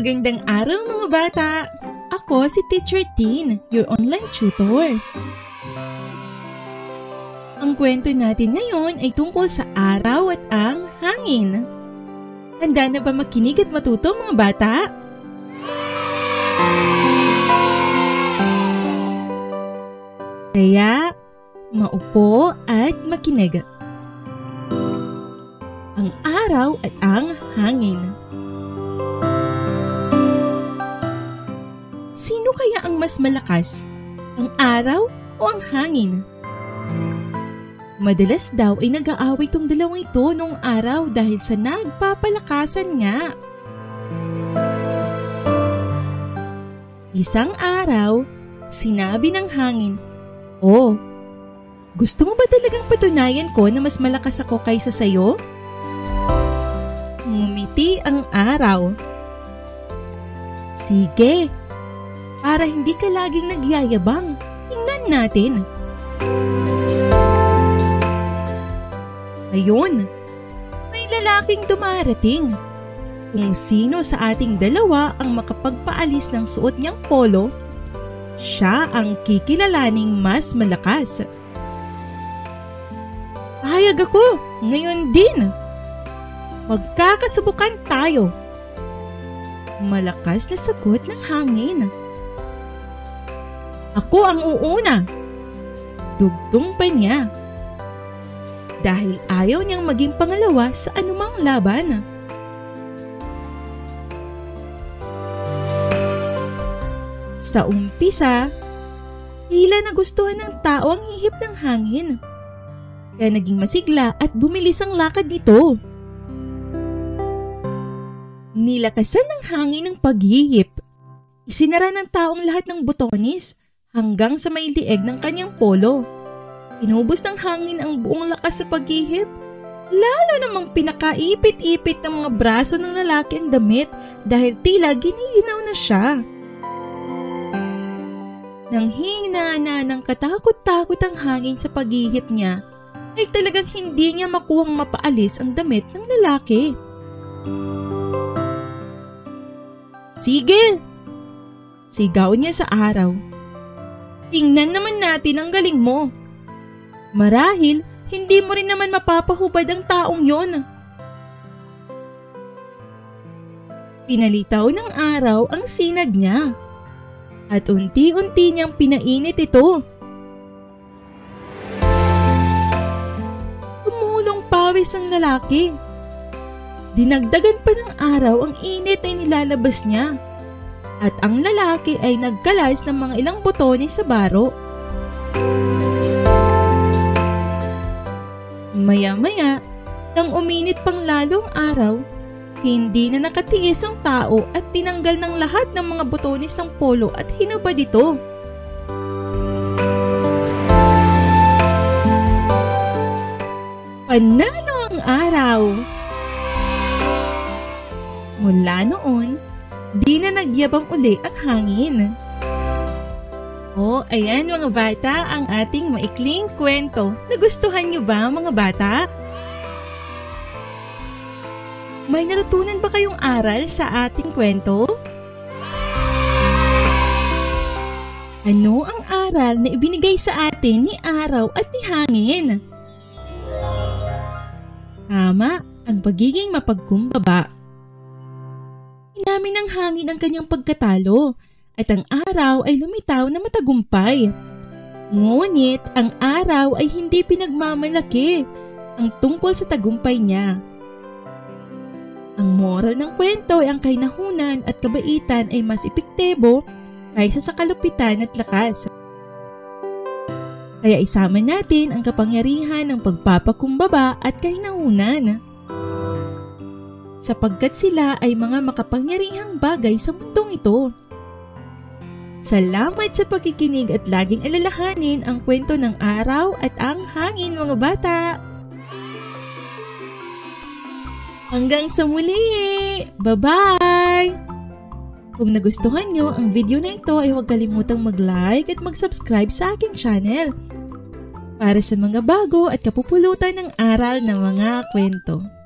Magandang araw mga bata! Ako si Teacher Tin, your online tutor. Ang kwento natin ngayon ay tungkol sa araw at ang hangin. Handa na ba makinig at matuto mga bata? Kaya, maupo at makinig. Ang araw at ang hangin. Sino kaya ang mas malakas? Ang araw o ang hangin? Madalas daw ay nag-aaway tong dalawang ito noong araw dahil sa nagpapalakasan nga. Isang araw, sinabi ng hangin, "Oh, gusto mo ba talagang patunayan ko na mas malakas ako kaysa sayo?" Ngumiti ang araw. "Sige. Para hindi ka laging nagyayabang, tingnan natin." Ayun, may lalaking dumarating. Kung sino sa ating dalawa ang makapagpaalis ng suot niyang polo, siya ang kikilalaning mas malakas. "Payag ako, ngayon din. Magkakasubukan tayo." Malakas na sagot ng hangin. "Ako ang uuna." Dugtong pa niya. Dahil ayaw niyang maging pangalawa sa anumang laban. Sa umpisa, tila nagustuhan ng tao ang hihip ng hangin. Kaya naging masigla at bumilis ang lakad nito. Nilakasan ng hangin ang paghihip. Isinara ng taong lahat ng butones hanggang sa may lieg ng kanyang polo. Inubos ng hangin ang buong lakas sa paghihip. Lalo namang pinakaipit-ipit ng mga braso ng lalaki ang damit dahil tila giniginaw na siya. Nang hina na ng katakot-takot ang hangin sa paghihip niya, ay talagang hindi niya makuhang mapaalis ang damit ng lalaki. "Sige!" sigaw niya sa araw. "Tingnan naman natin ang galing mo. Marahil, hindi mo rin naman mapapahubad ang taong yon." Pinalitaw ng araw ang sinag niya at unti-unti niyang pinainit ito. Tumulong pawis ang lalaki. Dinagdagan pa ng araw ang init ay nilalabas niya. At ang lalaki ay nagkalas ng mga ilang botones sa baro. Maya-maya, nang uminit pang lalong araw, hindi na nakatiis ang tao at tinanggal ng lahat ng mga botones ng polo at hinubad ito. Panalo ang araw! Mula noon, di na nagyabang uli ang hangin. O, ayan mga bata ang ating maikling kwento. Nagustuhan niyo ba mga bata? May natutunan ba kayong aral sa ating kwento? Ano ang aral na ibinigay sa atin ni araw at ni hangin? Tama, ang pagiging mapagkumbaba. Inamin ng hangin ang kanyang pagkatalo at ang araw ay lumitaw na matagumpay. Ngunit ang araw ay hindi pinagmamalaki ang tungkol sa tagumpay niya. Ang moral ng kwento ay ang kainahunan at kabaitan ay mas epektibo kaysa sa kalupitan at lakas. Kaya isama natin ang kapangyarihan ng pagpapakumbaba at kainahunan. Sapagkat sila ay mga makapangyarihang bagay sa mundong ito. Salamat sa pagkikinig at laging alalahanin ang kwento ng araw at ang hangin mga bata. Hanggang sa muli! Bye-bye! Kung nagustuhan nyo ang video na ito ay huwag kalimutang mag-like at mag-subscribe sa aking channel para sa mga bago at kapupulutan ng aral ng mga kwento.